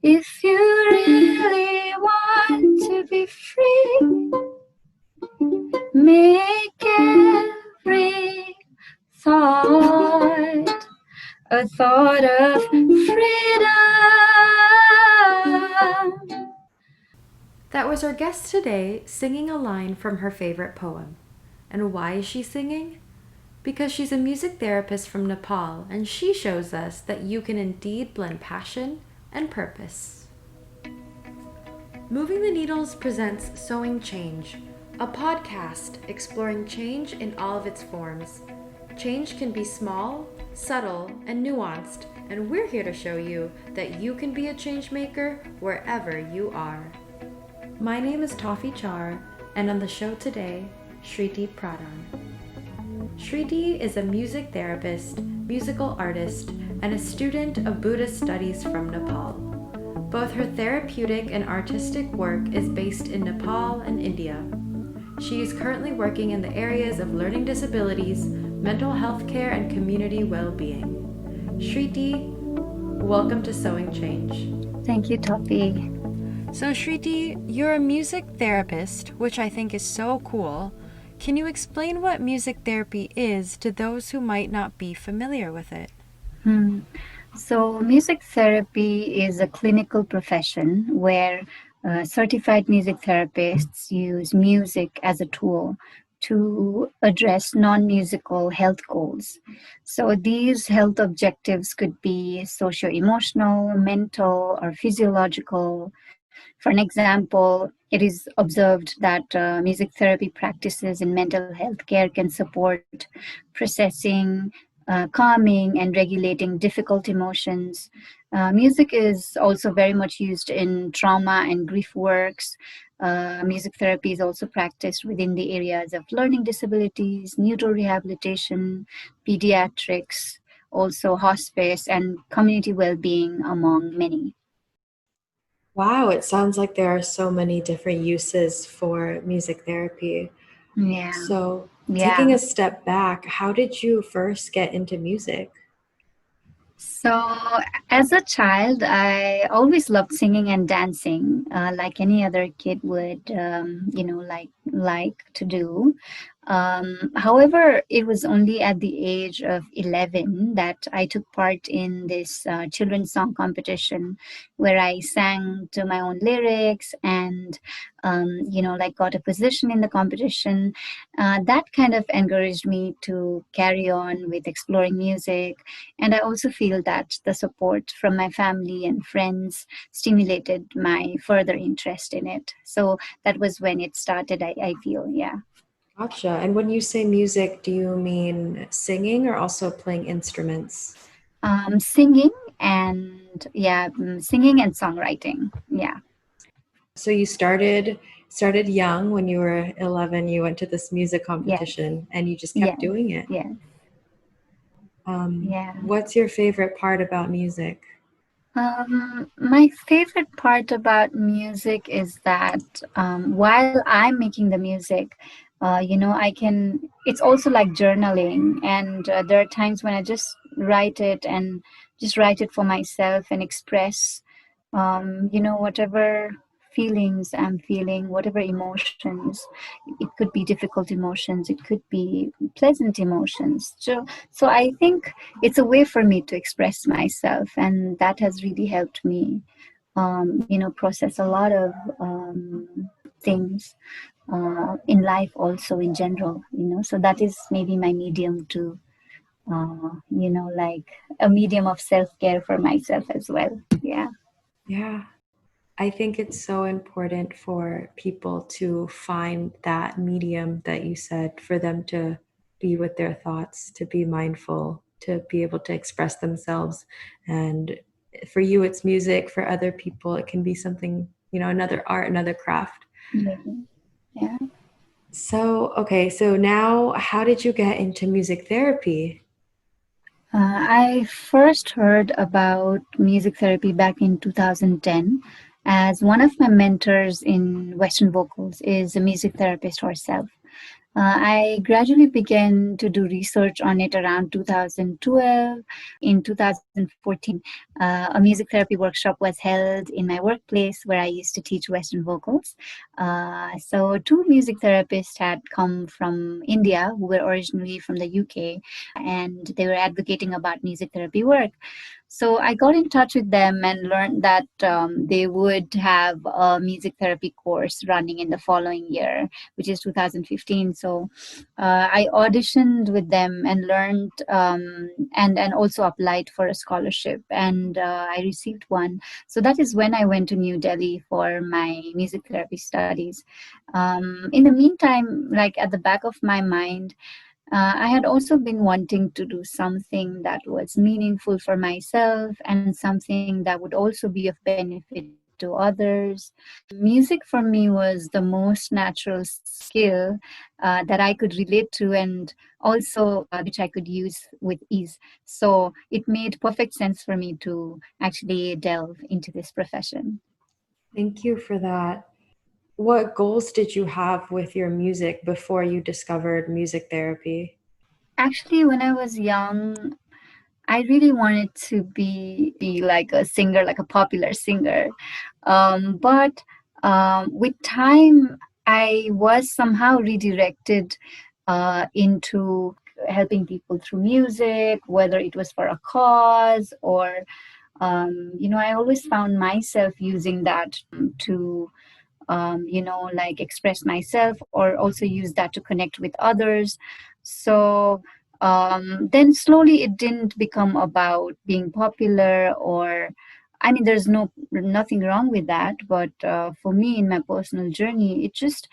If you really want to be free, make every thought a thought of freedom. That was our guest today singing a line from her favorite poem. And why is she singing? Because she's a music therapist from Nepal, and she shows us that you can indeed blend passion and purpose. Moving the Needles presents Sowing Change, a podcast exploring change in all of its forms. Change can be small, subtle, and nuanced, and we're here to show you that you can be a change maker wherever you are. My name is Toffy Char, and on the show today, Shreeti Pradhan. Shreeti is a music therapist, musical artist, and a student of Buddhist studies from Nepal. Both her therapeutic and artistic work is based in Nepal and India. She is currently working in the areas of learning disabilities, mental health care, and community well-being. Shreeti, welcome to Sowing Change. Thank you, Toffy. So Shreeti, you're a music therapist, which I think is so cool. Can you explain what music therapy is to those who might not be familiar with it? So, music therapy is a clinical profession where certified music therapists use music as a tool to address non-musical health goals. So, these health objectives could be socio-emotional, mental, or physiological. For an example, it is observed that music therapy practices in mental health care can support processing, calming, and regulating difficult emotions. Music is also very much used in trauma and grief works. Music therapy is also practiced within the areas of learning disabilities, neurorehabilitation, pediatrics, also hospice, and community well-being, among many. Wow, it sounds like there are so many different uses for music therapy. Yeah. So, taking a step back, how did you first get into music? So, as a child, I always loved singing and dancing, like any other kid would, like to do. However, it was only at the age of 11 that I took part in this children's song competition where I sang to my own lyrics and, got a position in the competition. That kind of encouraged me to carry on with exploring music. And I also feel that the support from my family and friends stimulated my further interest in it. So that was when it started, I feel, yeah. Gotcha. And when you say music, do you mean singing or also playing instruments? Singing and singing and songwriting. Yeah. So you started young when you were 11, you went to this music Yes. competition and you just kept Yes. doing it. Yes. Yeah. What's your favorite part about music? My favorite part about music is that while I'm making the music, it's also like journaling. And there are times when I just write it and just write it for myself and express, whatever feelings I'm feeling, whatever emotions. It could be difficult emotions, it could be pleasant emotions. So I think it's a way for me to express myself, and that has really helped me process a lot of things in life, also in general. So that is maybe my medium to like a medium of self-care for myself as well. Yeah. Yeah. I think it's so important for people to find that medium that you said, for them to be with their thoughts, to be mindful, to be able to express themselves. And for you, it's music. For other people, it can be something, another art, another craft. Yeah. So now how did you get into music therapy? I first heard about music therapy back in 2010, as one of my mentors in Western vocals is a music therapist herself. I gradually began to do research on it around 2012. In 2014, a music therapy workshop was held in my workplace where I used to teach Western vocals. So, two music therapists had come from India who were originally from the UK, and they were advocating about music therapy work. So I got in touch with them and learned that they would have a music therapy course running in the following year, which is 2015. So I auditioned with them and learned and also applied for a scholarship, and I received one. So that is when I went to New Delhi for my music therapy studies. In the meantime, like at the back of my mind, I had also been wanting to do something that was meaningful for myself and something that would also be of benefit to others. Music for me was the most natural skill that I could relate to and also which I could use with ease. So it made perfect sense for me to actually delve into this profession. Thank you for that. What goals did you have with your music before you discovered music therapy? Actually, when I was young, I really wanted to be like a singer, like a popular singer. But with time, I was somehow redirected into helping people through music, whether it was for a cause or, I always found myself using that to like express myself or also use that to connect with others. So then slowly it didn't become about being popular or, I mean, there's nothing wrong with that, but for me in my personal journey, it just,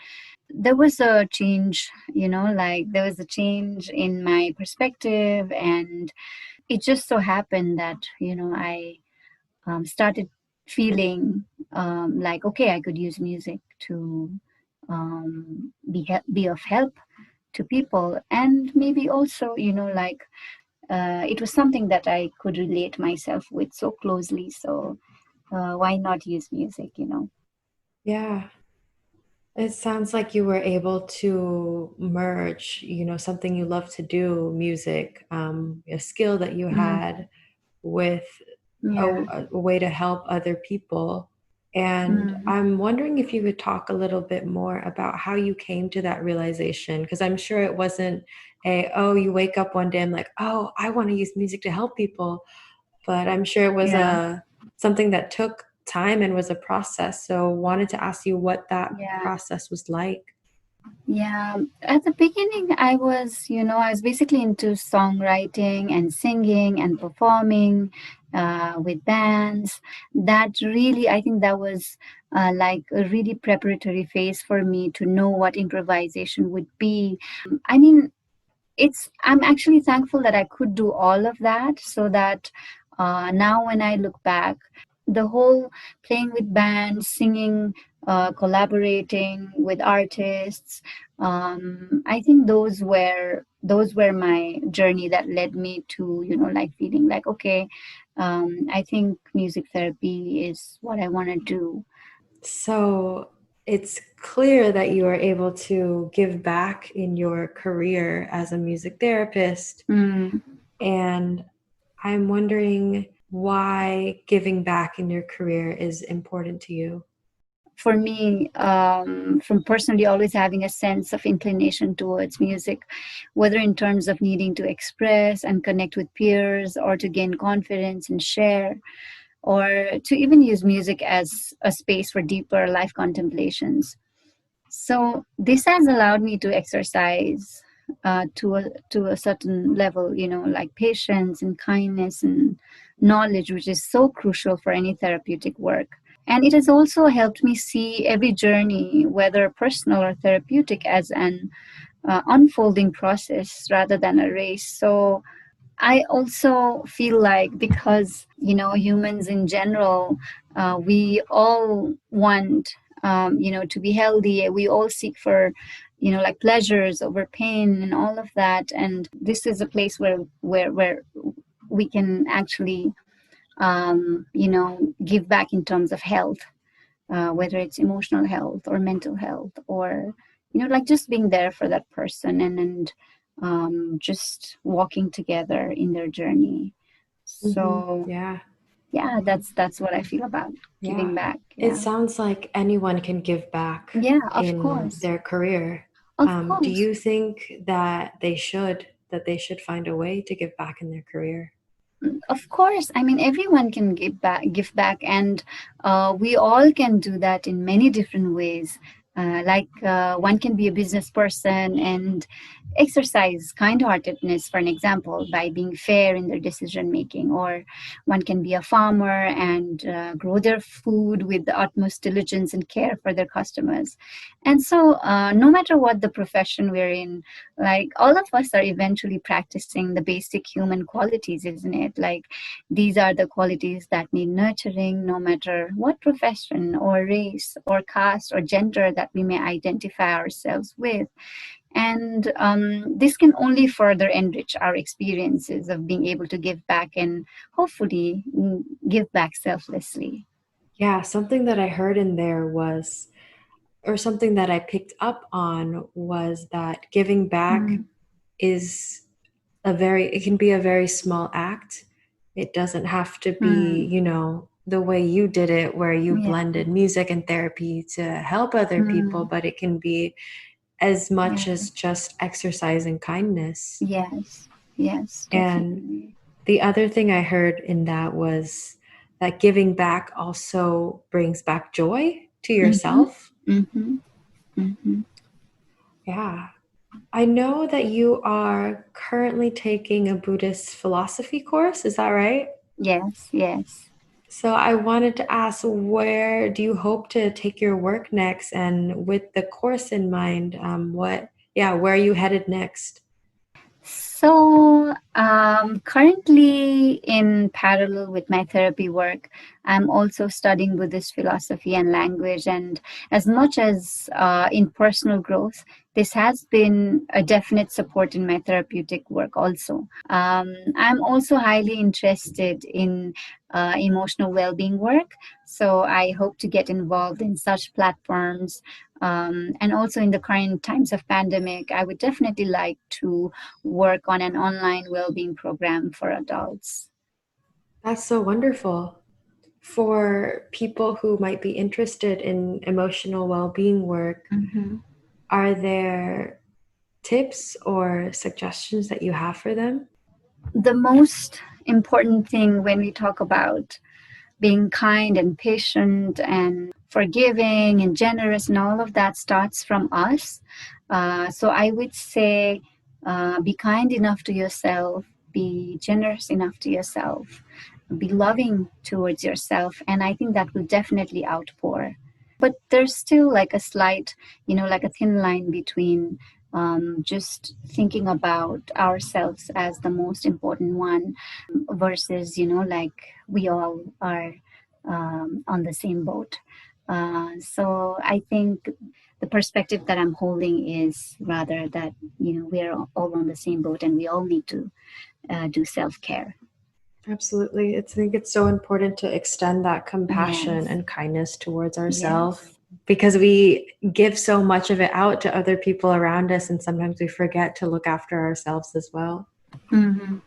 there was a change, like there was a change in my perspective, and it just so happened that I started feeling like, okay, I could use music to be of help to people, and maybe also like it was something that I could relate myself with so closely. So why not use music? Yeah, it sounds like you were able to merge, something you love to do, music, a skill that you Mm, had with a, yeah. a way to help other people. And Mm, I'm wondering if you could talk a little bit more about how you came to that realization, because I'm sure it wasn't oh, you wake up one day and like, oh, I want to use music to help people. But I'm sure it was yeah. something that took time and was a process. So wanted to ask you what that Yeah. process was like. Yeah, at the beginning, I was basically into songwriting and singing and performing with bands. That really, I think that was like a really preparatory phase for me to know what improvisation would be. I mean, I'm actually thankful that I could do all of that, so that now when I look back, the whole playing with bands, singing, collaborating with artists, I think those were my journey that led me to like feeling like, okay, I think music therapy is what I want to do. So it's clear that you are able to give back in your career as a music therapist. Mm. And I'm wondering why giving back in your career is important to you. For me, from personally always having a sense of inclination towards music, whether in terms of needing to express and connect with peers or to gain confidence and share, or to even use music as a space for deeper life contemplations. So this has allowed me to exercise to a certain level, like patience and kindness and knowledge, which is so crucial for any therapeutic work. And it has also helped me see every journey, whether personal or therapeutic, as an unfolding process rather than a race. So I also feel like, because, humans in general, we all want, to be healthy. We all seek for, like pleasures over pain and all of that. And this is a place where we can actually, give back in terms of health, whether it's emotional health or mental health or like just being there for that person, and just walking together in their journey. So Yeah. yeah, that's what I feel about Yeah. giving back. It Yeah. sounds like anyone can give back Yeah, of in course. their career. Of Do course. you think that they should find a way to give back in their career? Of course. I mean, everyone can give back, and we all can do that in many different ways. One can be a business person and exercise kind-heartedness, for an example, by being fair in their decision making, or one can be a farmer and grow their food with the utmost diligence and care for their customers. And so, no matter what the profession we're in, like all of us are eventually practicing the basic human qualities, isn't it? Like these are the qualities that need nurturing, no matter what profession or race or caste or gender that we may identify ourselves with. And this can only further enrich our experiences of being able to give back, and hopefully give back selflessly. Yeah, something that I heard in there was, or something that I picked up on was that giving back Mm, is it can be a very small act. It doesn't have to be, mm, the way you did it, where you yeah. blended music and therapy to help other people, Mm, but it can be as much yeah. as just exercise and kindness. Yes. Yes, And definitely. the other thing I heard in that was that giving back also brings back joy to Mm-hmm. yourself. Mm-hmm. Mm-hmm. Yeah. I know that you are currently taking a Buddhist philosophy course. Is that right? Yes, yes. So I wanted to ask, where do you hope to take your work next? And with the course in mind, where are you headed next? So, currently, in parallel with my therapy work, I'm also studying Buddhist philosophy and language. And as much as in personal growth, this has been a definite support in my therapeutic work also. I'm also highly interested in emotional well being work. So, I hope to get involved in such platforms. And also, in the current times of pandemic, I would definitely like to work on an online well-being program for adults. That's so wonderful. For people who might be interested in emotional well-being work, Mhm. are there tips or suggestions that you have for them? The most important thing when we talk about being kind and patient and forgiving and generous and all of that starts from us. So I would say be kind enough to yourself, be generous enough to yourself, be loving towards yourself. And I think that will definitely outpour. But there's still like a slight, like a thin line between just thinking about ourselves as the most important one versus, like we all are on the same boat. So I think the perspective that I'm holding is rather that, we're all on the same boat and we all need to do self care. Absolutely. I think it's so important to extend that compassion Yes, and kindness towards ourselves yes. because we give so much of it out to other people around us, and sometimes we forget to look after ourselves as well. Mm-hmm.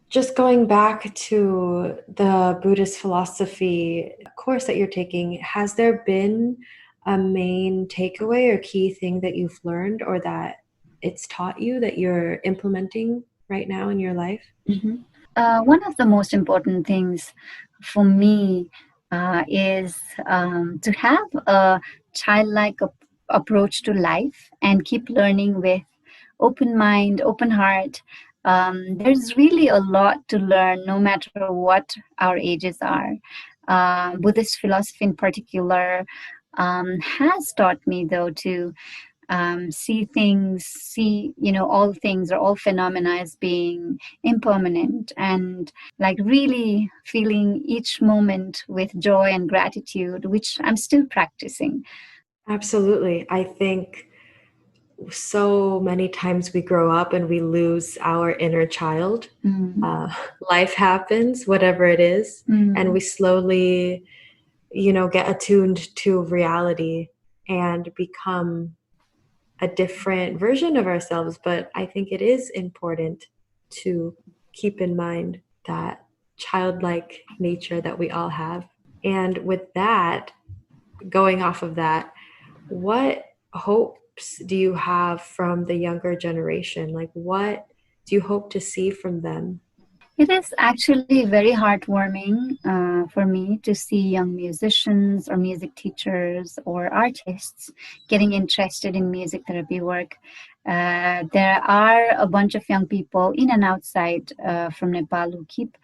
Just going back to the Buddhist philosophy course that you're taking, has there been a main takeaway or key thing that you've learned or that it's taught you that you're implementing right now in your life? Mm-hmm. One of the most important things for me is to have a childlike approach to life and keep learning with open mind, open heart. There's really a lot to learn no matter what our ages are. Buddhist philosophy, in particular, has taught me, though, to see, all things or all phenomena as being impermanent, and like really feeling each moment with joy and gratitude, which I'm still practicing. Absolutely. I think so many times we grow up and we lose our inner child. Mm, Uh, Life happens, whatever it is, and we mm, slowly, get attuned to reality and become a different version of ourselves, but I think it is important to keep in mind that childlike nature that we all have. And with that, going off of that, what hopes do you have from the younger generation? Like, what do you hope to see from them? It is actually very heartwarming for me to see young musicians or music teachers or artists getting interested in music therapy work. There are a bunch of young people in and outside from Nepal who keep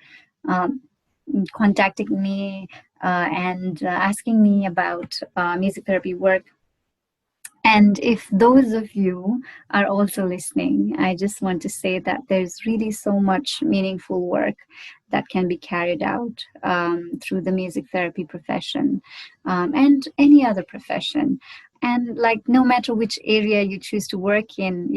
um, contacting me and asking me about music therapy work. And if those of you are also listening, I just want to say that there's really so much meaningful work that can be carried out through the music therapy profession and any other profession. And like no matter which area you choose to work in,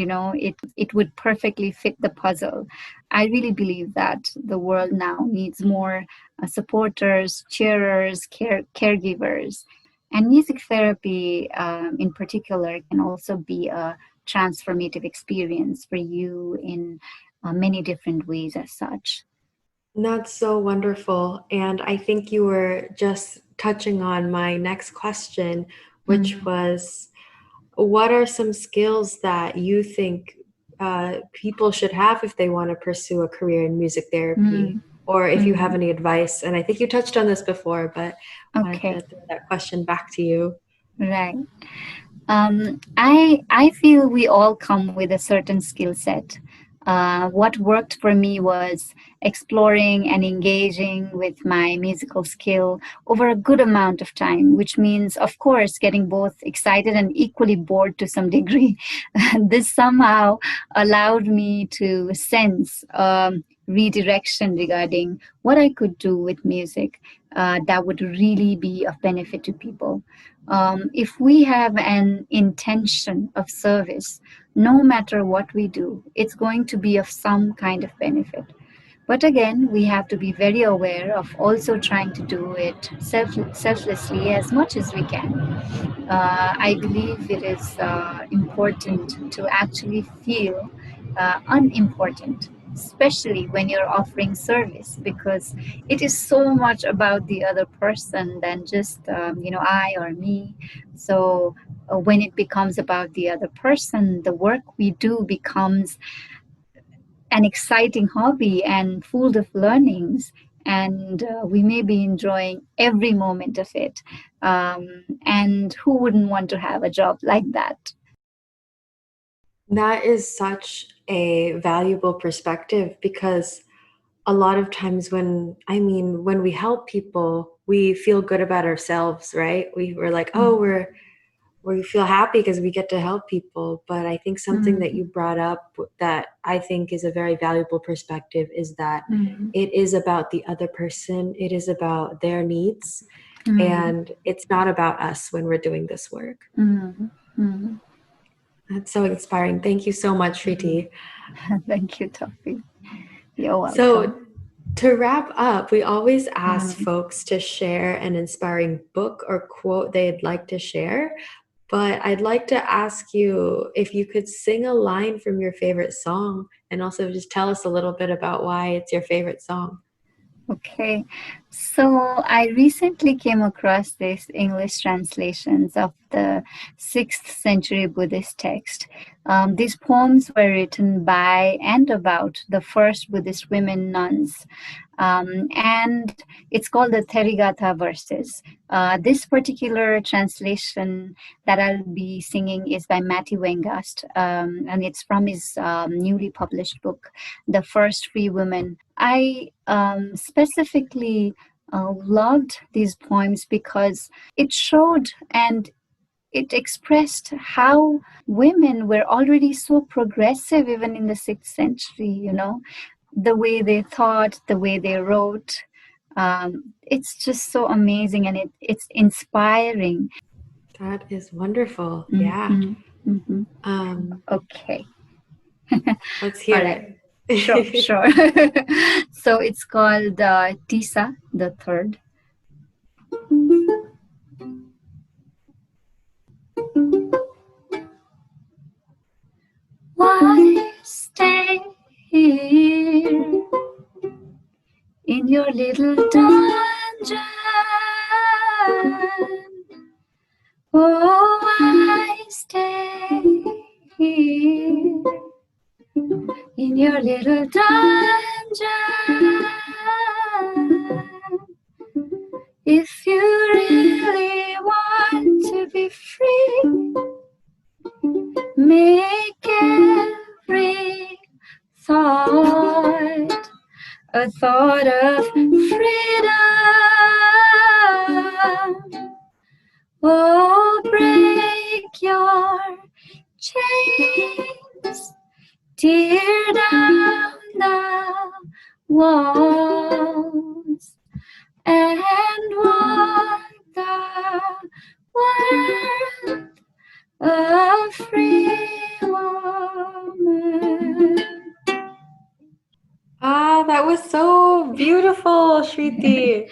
it would perfectly fit the puzzle. I really believe that the world now needs more supporters, cheerers, caregivers, and music therapy, in particular, can also be a transformative experience for you in many different ways, as such. That's so wonderful. And I think you were just touching on my next question, which Mm, was what are some skills that you think people should have if they want to pursue a career in music therapy? mm, Or if you have mm. any advice, and I think you touched on this before, but wanted Okay, to throw that question back to you. right. I feel we all come with a certain skill set. What worked for me was exploring and engaging with my musical skill over a good amount of time, which means, of course, getting both excited and equally bored to some degree. This somehow allowed me to sense redirection regarding what I could do with music that would really be of benefit to people. If we have an intention of service, no matter what we do, it's going to be of some kind of benefit. But again, we have to be very aware of also trying to do it selflessly as much as we can. I believe it is important to actually feel unimportant, especially when you're offering service, because it is so much about the other person than just I or me. So when it becomes about the other person, the work we do becomes an exciting hobby and full of learnings, and we may be enjoying every moment of it. And who wouldn't want to have a job like that? That is such a valuable perspective because a lot of times when we help people, we feel good about ourselves, right? We're like, oh, Mm, we feel happy because we get to help people. But I think something that mm, you brought up that I think is a very valuable perspective is that mm, it is about the other person, it is about their needs, mm, and it's not about us when we're doing this work. mm, mm, That's so inspiring. Thank you so much, mm. Shriti. Thank you, Toffy. You're So, welcome. to wrap up, we always ask Mm. folks to share an inspiring book or quote they'd like to share. But I'd like to ask you if you could sing a line from your favorite song and also just tell us a little bit about why it's your favorite song. Okay, so I recently came across these English translations of the 6th century Buddhist text. These poems were written by and about the first Buddhist women nuns, and it's called the Therigatha verses. This particular translation that I'll be singing is by Matthew Wengast, and it's from his newly published book, The First Free Women. I specifically loved these poems because it showed and it expressed how women were already so progressive even in the 6th century, the way they thought, the way they wrote. It's just so amazing, and it's inspiring. That is wonderful. Yeah. Hmm. Hmm. Um, Okay. let's All hear right. Sure, it. sure. So it's called Tisa the Third. your little dungeon. Oh, I stay here in your little dungeon. If you really want to be free, make every thought a thought of freedom. Oh, break your chains, tear down the walls, and walk the world a free woman. That was so beautiful, Shreeti.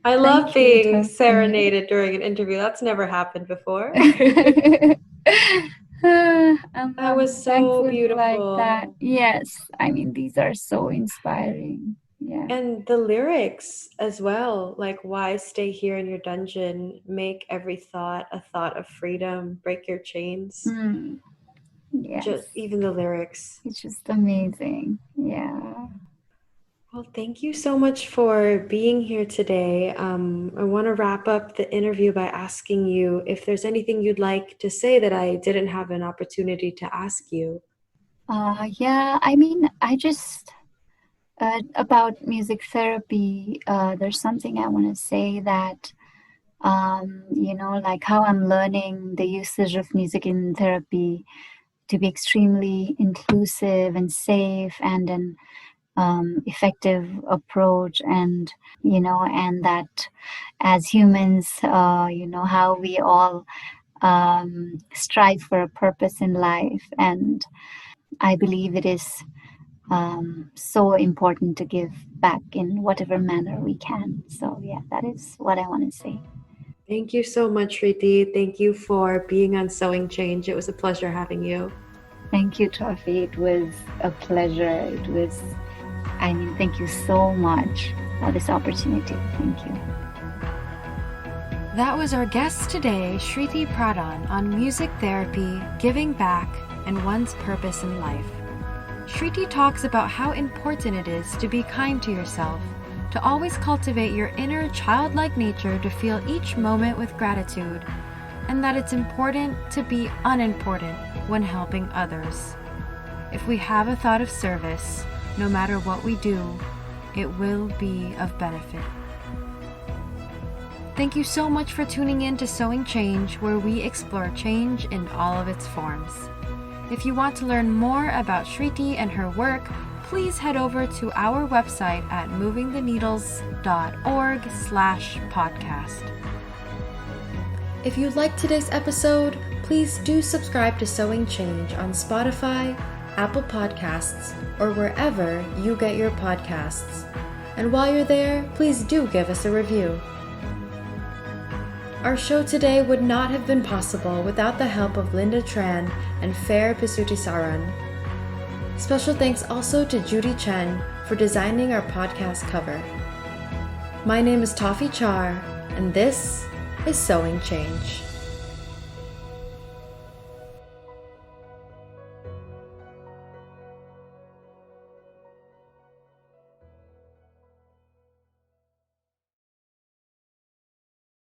I love being serenaded during an interview. That's never happened before. That was so beautiful. Like that. Yes, I mean, these are so inspiring. Yeah. And the lyrics as well, like, why stay here in your dungeon? Make every thought a thought of freedom. Break your chains. Yes. Just even the lyrics. It's just amazing. Yeah. Well, thank you so much for being here today. I want to wrap up the interview by asking you if there's anything you'd like to say that I didn't have an opportunity to ask you. Yeah, I mean, I just, about music therapy, there's something I want to say that, like how I'm learning the usage of music in therapy to be extremely inclusive and safe and an effective approach, and and that as humans, how we all strive for a purpose in life, and I believe it is so important to give back in whatever manner we can. So yeah, that is what I want to say. Thank you so much, Shreeti. Thank you for being on Sowing Change. It was a pleasure having you. Thank you, Toffy. It was a pleasure. Thank you so much for this opportunity. Thank you. That was our guest today, Shreeti Pradhan, on music therapy, giving back, and one's purpose in life. Shreeti talks about how important it is to be kind to yourself, to always cultivate your inner childlike nature to feel each moment with gratitude, and that it's important to be unimportant when helping others. If we have a thought of service, no matter what we do, it will be of benefit. Thank you so much for tuning in to Sowing Change, where we explore change in all of its forms. If you want to learn more about Shreeti and her work, please head over to our website at movingtheneedles.org/podcast. If you liked today's episode, please do subscribe to Sowing Change on Spotify, Apple Podcasts, or wherever you get your podcasts. And while you're there, please do give us a review. Our show today would not have been possible without the help of Linda Tran and Fair Pisuttisarun. Special thanks also to Judy Chen for designing our podcast cover. My name is Toffy Char, and this is Sowing Change.